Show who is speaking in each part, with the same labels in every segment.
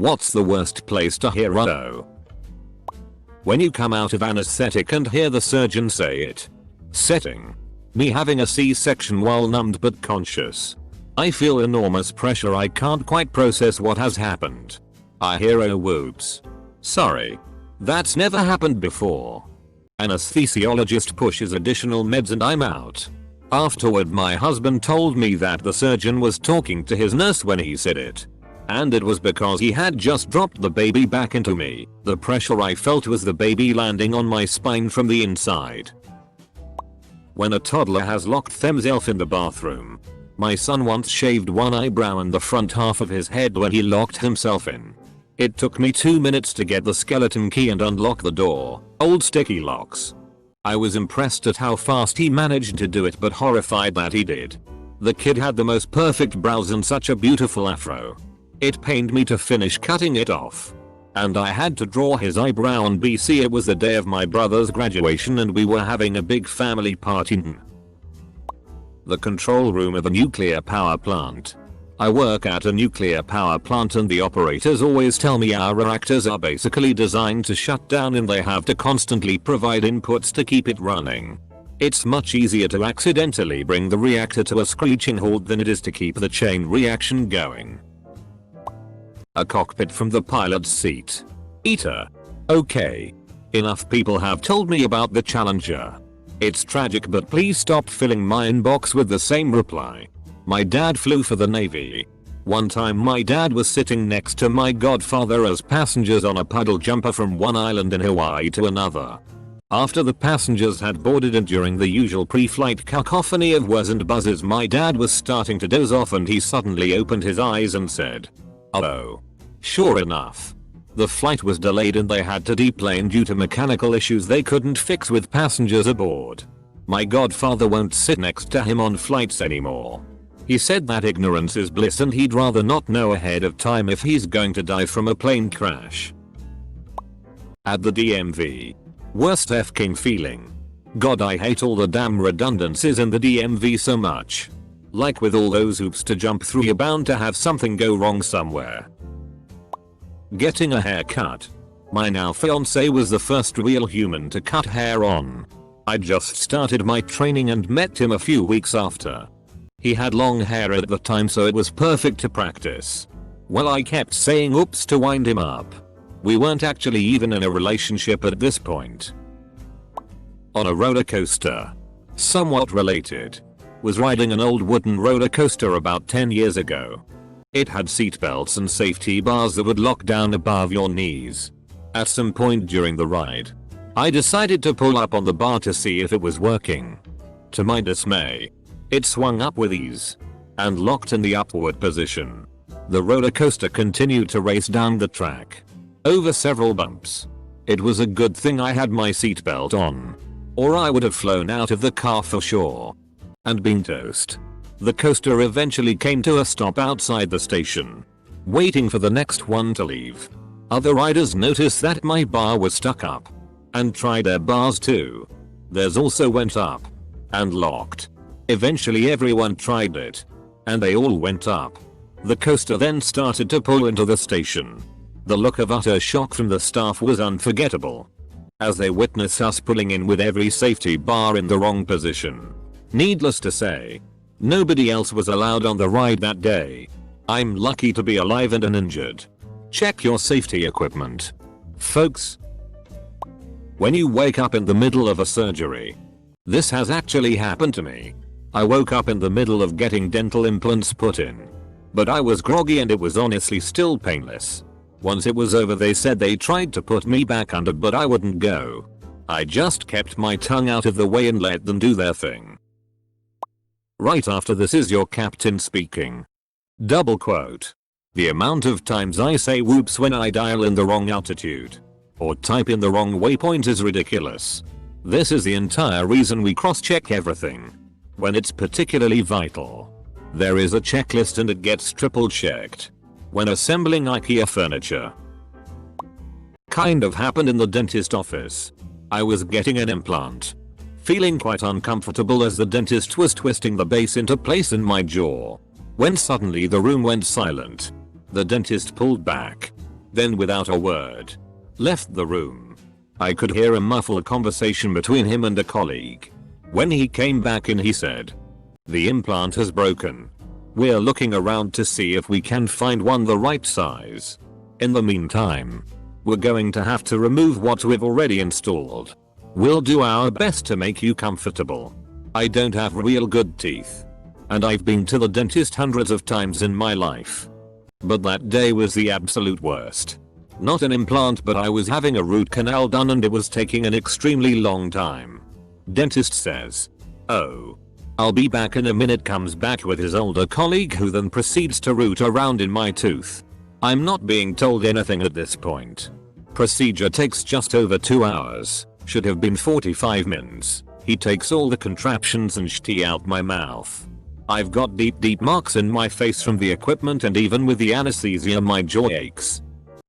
Speaker 1: What's the worst place to hear "uh-oh"? When you come out of anesthetic and hear the surgeon say it. Setting. Me having a C-section while numbed but conscious. I feel enormous pressure. I can't quite process what has happened. I hear "oh whoops. Sorry. That's never happened before." Anesthesiologist pushes additional meds and I'm out. Afterward my husband told me that the surgeon was talking to his nurse when he said it. And it was because he had just dropped the baby back into me. The pressure I felt was the baby landing on my spine from the inside. When a toddler has locked themselves in the bathroom. My son once shaved one eyebrow and the front half of his head when he locked himself in. It took me 2 minutes to get the skeleton key and unlock the door. Old sticky locks. I was impressed at how fast he managed to do it but horrified that he did. The kid had the most perfect brows and such a beautiful afro. It pained me to finish cutting it off. And I had to draw his eyebrow on BC. It was the day of my brother's graduation and we were having a big family party. The control room of a nuclear power plant. I work at a nuclear power plant and the operators always tell me our reactors are basically designed to shut down and they have to constantly provide inputs to keep it running. It's much easier to accidentally bring the reactor to a screeching halt than it is to keep the chain reaction going. A cockpit from the pilot's seat. Eater. Okay. Enough people have told me about the Challenger. It's tragic but please stop filling my inbox with the same reply. My dad flew for the Navy. One time my dad was sitting next to my godfather as passengers on a puddle jumper from one island in Hawaii to another. After the passengers had boarded and during the usual pre-flight cacophony of whirs and buzzes my dad was starting to doze off and he suddenly opened his eyes and said, "Oh." Sure enough. The flight was delayed and they had to deplane due to mechanical issues they couldn't fix with passengers aboard. My godfather won't sit next to him on flights anymore. He said that ignorance is bliss and he'd rather not know ahead of time if he's going to die from a plane crash. At the DMV. Worst f-king feeling. God, I hate all the damn redundancies in the DMV so much. Like with all those hoops to jump through you're bound to have something go wrong somewhere. Getting a haircut. My now fiance was the first real human to cut hair on. I just started my training and met him a few weeks after. He had long hair at the time so it was perfect to practice. Well, I kept saying oops to wind him up. We weren't actually even in a relationship at this point. On a roller coaster. Somewhat related. Was riding an old wooden roller coaster about 10 years ago. It had seatbelts and safety bars that would lock down above your knees. At some point during the ride, I decided to pull up on the bar to see if it was working. To my dismay, it swung up with ease and locked in the upward position. The roller coaster continued to race down the track over several bumps. It was a good thing I had my seatbelt on, or I would have flown out of the car for sure and been toast. The coaster eventually came to a stop outside the station, waiting for the next one to leave. Other riders noticed that my bar was stuck up and tried their bars too. Theirs also went up and locked. Eventually everyone tried it and they all went up. The coaster then started to pull into the station. The look of utter shock from the staff was unforgettable as they witnessed us pulling in with every safety bar in the wrong position. Needless to say, nobody else was allowed on the ride that day. I'm lucky to be alive and uninjured. Check your safety equipment, folks. When you wake up in the middle of a surgery. This has actually happened to me. I woke up in the middle of getting dental implants put in. But I was groggy and it was honestly still painless. Once it was over they said they tried to put me back under but I wouldn't go. I just kept my tongue out of the way and let them do their thing. Right after this is your captain speaking. Double quote. The amount of times I say whoops when I dial in the wrong altitude or type in the wrong waypoint is ridiculous. This is the entire reason we cross-check everything when it's particularly vital. There is a checklist and it gets triple checked when assembling IKEA furniture. Kind of happened in the dentist office. I was getting an implant, feeling quite uncomfortable as the dentist was twisting the base into place in my jaw, when suddenly the room went silent. The dentist pulled back then without a word, left the room. I could hear a muffled conversation between him and a colleague. When he came back in, he said, "The implant has broken. We're looking around to see if we can find one the right size. In the meantime, we're going to have to remove what we've already installed. We'll do our best to make you comfortable. I don't have real good teeth. And I've been to the dentist hundreds of times in my life. But that day was the absolute worst. Not an implant, but I was having a root canal done and it was taking an extremely long time. Dentist says, 'Oh, I'll be back in a minute,' comes back with his older colleague who then proceeds to root around in my tooth. I'm not being told anything at this point. Procedure takes just over 2 hours, should have been 45 minutes. He takes all the contraptions and shit out my mouth. I've got deep marks in my face from the equipment, and even with the anesthesia my jaw aches.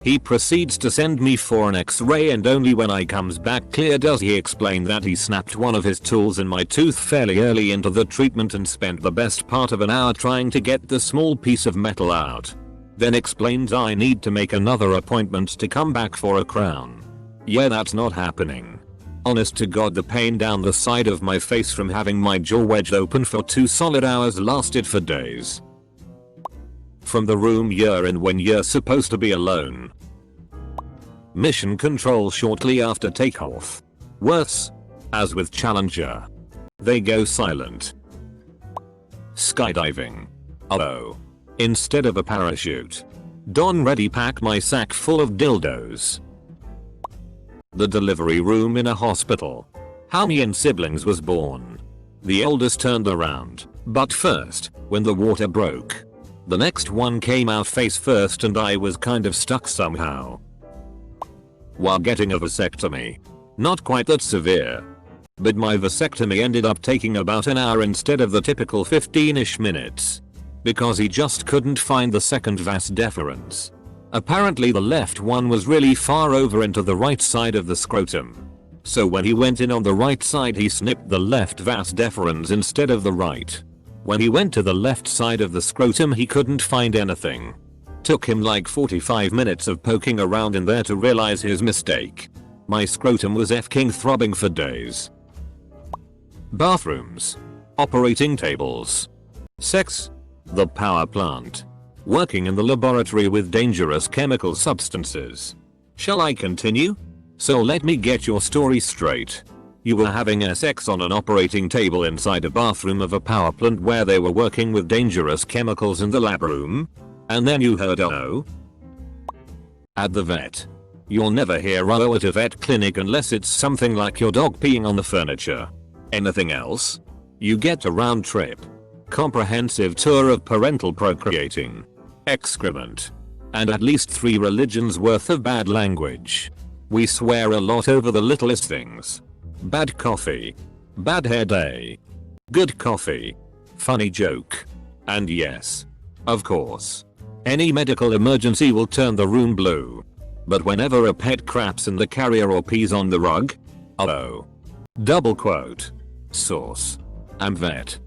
Speaker 1: He proceeds to send me for an x-ray, and only when I comes back clear does he explain that he snapped one of his tools in my tooth fairly early into the treatment and spent the best part of an hour trying to get the small piece of metal out. Then explains I need to make another appointment to come back for a crown. Yeah, that's not happening. Honest to God, the pain down the side of my face from having my jaw wedged open for 2 solid hours lasted for days. From the room you're in when you're supposed to be alone. Mission control shortly after takeoff. Worse. As with Challenger. They go silent. Skydiving. Oh. Instead of a parachute. Don ready pack my sack full of dildos. The delivery room in a hospital. How me and siblings was born. The oldest turned around, but first, when the water broke. The next one came out face first and I was kind of stuck somehow. While getting a vasectomy. Not quite that severe. But my vasectomy ended up taking about an hour instead of the typical 15-ish minutes. Because he just couldn't find the second vas deferens. Apparently the left one was really far over into the right side of the scrotum. So when he went in on the right side he snipped the left vas deferens instead of the right. When he went to the left side of the scrotum he couldn't find anything. Took him like 45 minutes of poking around in there to realize his mistake. My scrotum was f-king throbbing for days. Bathrooms. Operating tables. Sex. The power plant. Working in the laboratory with dangerous chemical substances. Shall I continue? So let me get your story straight. You were having sex on an operating table inside a bathroom of a power plant where they were working with dangerous chemicals in the lab room? And then you heard "oh" at the vet. You'll never hear "oh" at a vet clinic unless it's something like your dog peeing on the furniture. Anything else? You get a round trip. Comprehensive tour of parental procreating. Excrement. And at least 3 religions worth of bad language. We swear a lot over the littlest things. Bad coffee. Bad hair day. Good coffee. Funny joke. And yes. Of course. Any medical emergency will turn the room blue. But whenever a pet craps in the carrier or pees on the rug. Oh. Double quote. Source. I'm vet.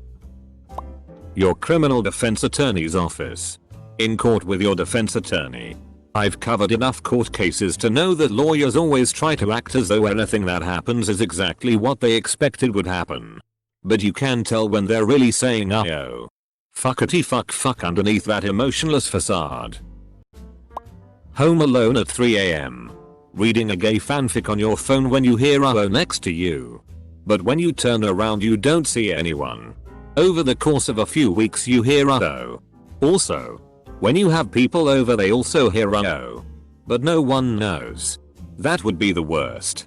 Speaker 1: Your criminal defense attorney's office. In court with your defense attorney. I've covered enough court cases to know that lawyers always try to act as though anything that happens is exactly what they expected would happen. But you can tell when they're really saying "oh. Fuckity fuck" underneath that emotionless facade. Home alone at 3 AM. Reading a gay fanfic on your phone when you hear "oh" next to you. But when you turn around you don't see anyone. Over the course of a few weeks you hear "oh." Also, when you have people over they also hear "oh." But no one knows. That would be the worst.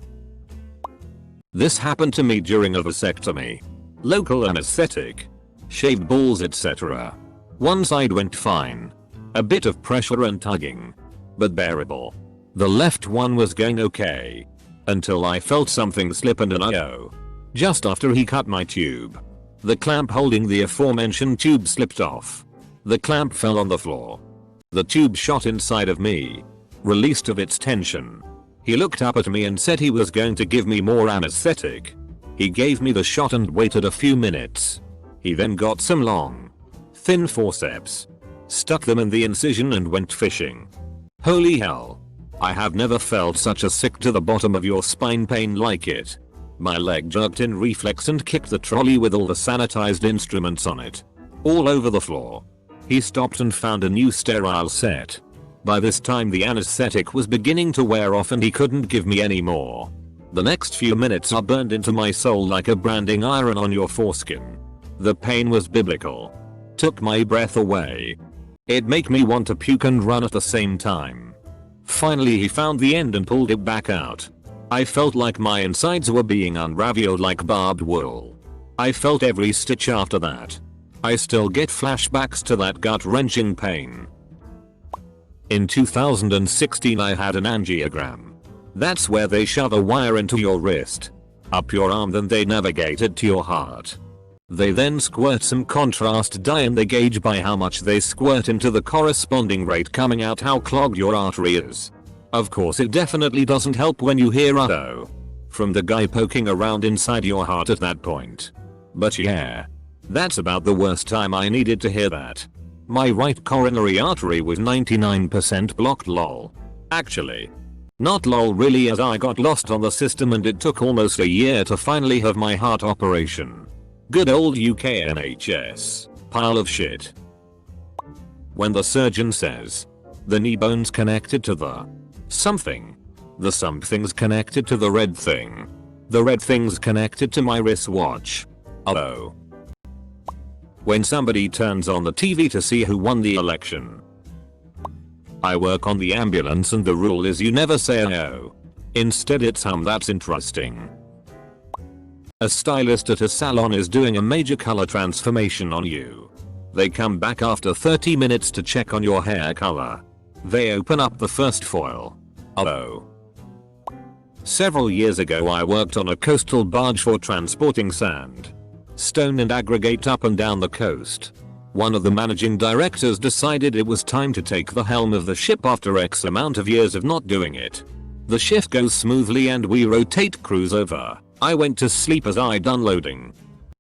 Speaker 1: This happened to me during a vasectomy. Local anesthetic. Shaved balls etc. One side went fine. A bit of pressure and tugging. But bearable. The left one was going okay. Until I felt something slip and an "oh." Just after he cut my tube. The clamp holding the aforementioned tube slipped off. The clamp fell on the floor. The tube shot inside of me. Released of its tension. He looked up at me and said he was going to give me more anesthetic. He gave me the shot and waited a few minutes. He then got some long, thin forceps. Stuck them in the incision and went fishing. Holy hell. I have never felt such a sick to the bottom of your spine pain like it. My leg jerked in reflex and kicked the trolley with all the sanitized instruments on it all over the floor. He stopped and found a new sterile set. By this time the anesthetic was beginning to wear off and he couldn't give me any more. The next few minutes are burned into my soul like a branding iron on your foreskin. The pain was biblical. Took my breath away. It made me want to puke and run at the same time. Finally he found the end and pulled it back out. I felt like my insides were being unraveled like barbed wool. I felt every stitch after that. I still get flashbacks to that gut-wrenching pain. In 2016 I had an angiogram. That's where they shove a wire into your wrist, up your arm, then they navigate it to your heart. They then squirt some contrast dye and they gauge by how much they squirt into the corresponding rate coming out how clogged your artery is. Of course it definitely doesn't help when you hear "uh-oh" from the guy poking around inside your heart at that point. But yeah. That's about the worst time I needed to hear that. My right coronary artery was 99% blocked lol. Actually. Not lol really, as I got lost on the system and it took almost a year to finally have my heart operation. Good old UK NHS. Pile of shit. When the surgeon says, the knee bone's connected to the something. The something's connected to the red thing. The red thing's connected to my wristwatch. Oh. When somebody turns on the TV to see who won the election. I work on the ambulance and the rule is you never say "oh." Instead it's "that's interesting." A stylist at a salon is doing a major color transformation on you. They come back after 30 minutes to check on your hair color. They open up the first foil. Oh. Several years ago I worked on a coastal barge for transporting sand, stone and aggregate up and down the coast. One of the managing directors decided it was time to take the helm of the ship after X amount of years of not doing it. The shift goes smoothly and we rotate crews over. I went to sleep as I'd unloading.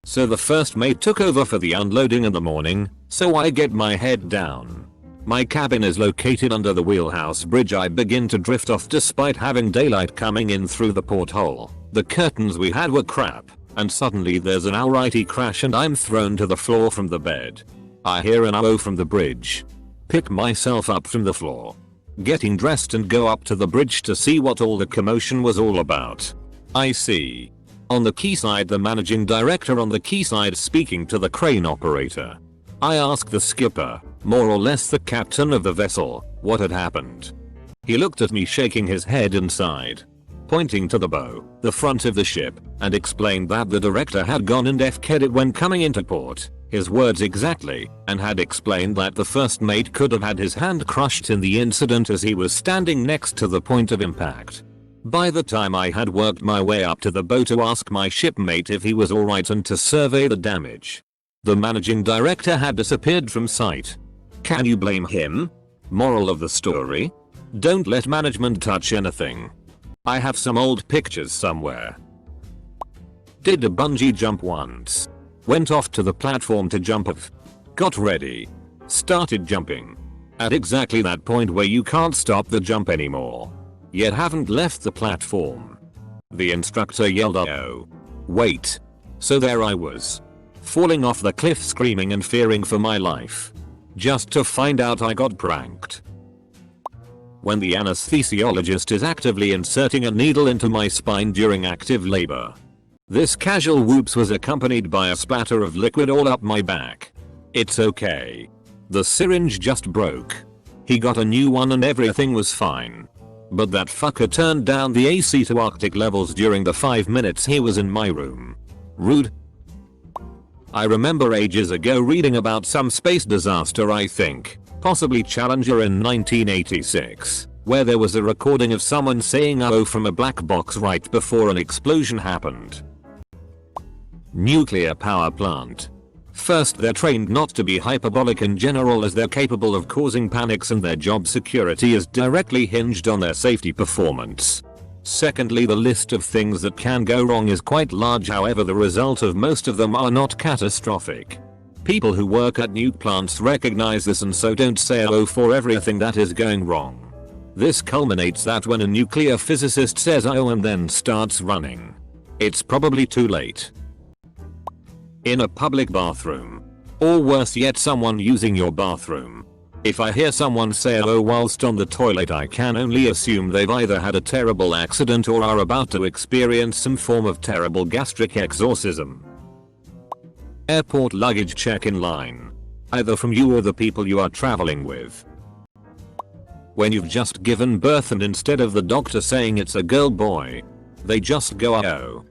Speaker 1: So the first mate took over for the unloading in the morning, so I get my head down. My cabin is located under the wheelhouse bridge. I begin to drift off despite having daylight coming in through the porthole. The curtains we had were crap. And suddenly there's an alrighty crash and I'm thrown to the floor from the bed. I hear an "oh" from the bridge. Pick myself up from the floor. Getting dressed and go up to the bridge to see what all the commotion was all about. I see. On the quayside the managing director on the quayside speaking to the crane operator. I ask the skipper, more or less the captain of the vessel, what had happened. He looked at me shaking his head and sighed, pointing to the bow, the front of the ship, and explained that the director had gone and FK'd it when coming into port, his words exactly, and had explained that the first mate could have had his hand crushed in the incident as he was standing next to the point of impact. By the time I had worked my way up to the bow to ask my shipmate if he was alright and to survey the damage, the managing director had disappeared from sight. Can you blame him? Moral of the story? Don't let management touch anything. I have some old pictures somewhere. Did a bungee jump once. Went off to the platform to jump off. Got ready. Started jumping. At exactly that point where you can't stop the jump anymore. Yet haven't left the platform. The instructor yelled "oh. Wait." So there I was. Falling off the cliff screaming and fearing for my life. Just to find out I got pranked. When the anesthesiologist is actively inserting a needle into my spine during active labor. This casual whoops was accompanied by a splatter of liquid all up my back. It's okay. The syringe just broke. He got a new one and everything was fine. But that fucker turned down the AC to Arctic levels during the 5 minutes he was in my room. Rude. I remember ages ago reading about some space disaster, I think, possibly Challenger in 1986, where there was a recording of someone saying "oh" from a black box right before an explosion happened. Nuclear power plant. First, they're trained not to be hyperbolic in general as they're capable of causing panics and their job security is directly hinged on their safety performance. Secondly, the list of things that can go wrong is quite large, however the result of most of them are not catastrophic. People who work at nuke plants recognize this and so don't say "oh" for everything that is going wrong. This culminates that when a nuclear physicist says oh and then starts running. It's probably too late. In a public bathroom. Or worse yet, someone using your bathroom. If I hear someone say oh whilst on the toilet, I can only assume they've either had a terrible accident or are about to experience some form of terrible gastric exorcism. Airport luggage check-in line. Either from you or the people you are traveling with. When you've just given birth and instead of the doctor saying it's a girl boy, they just go oh.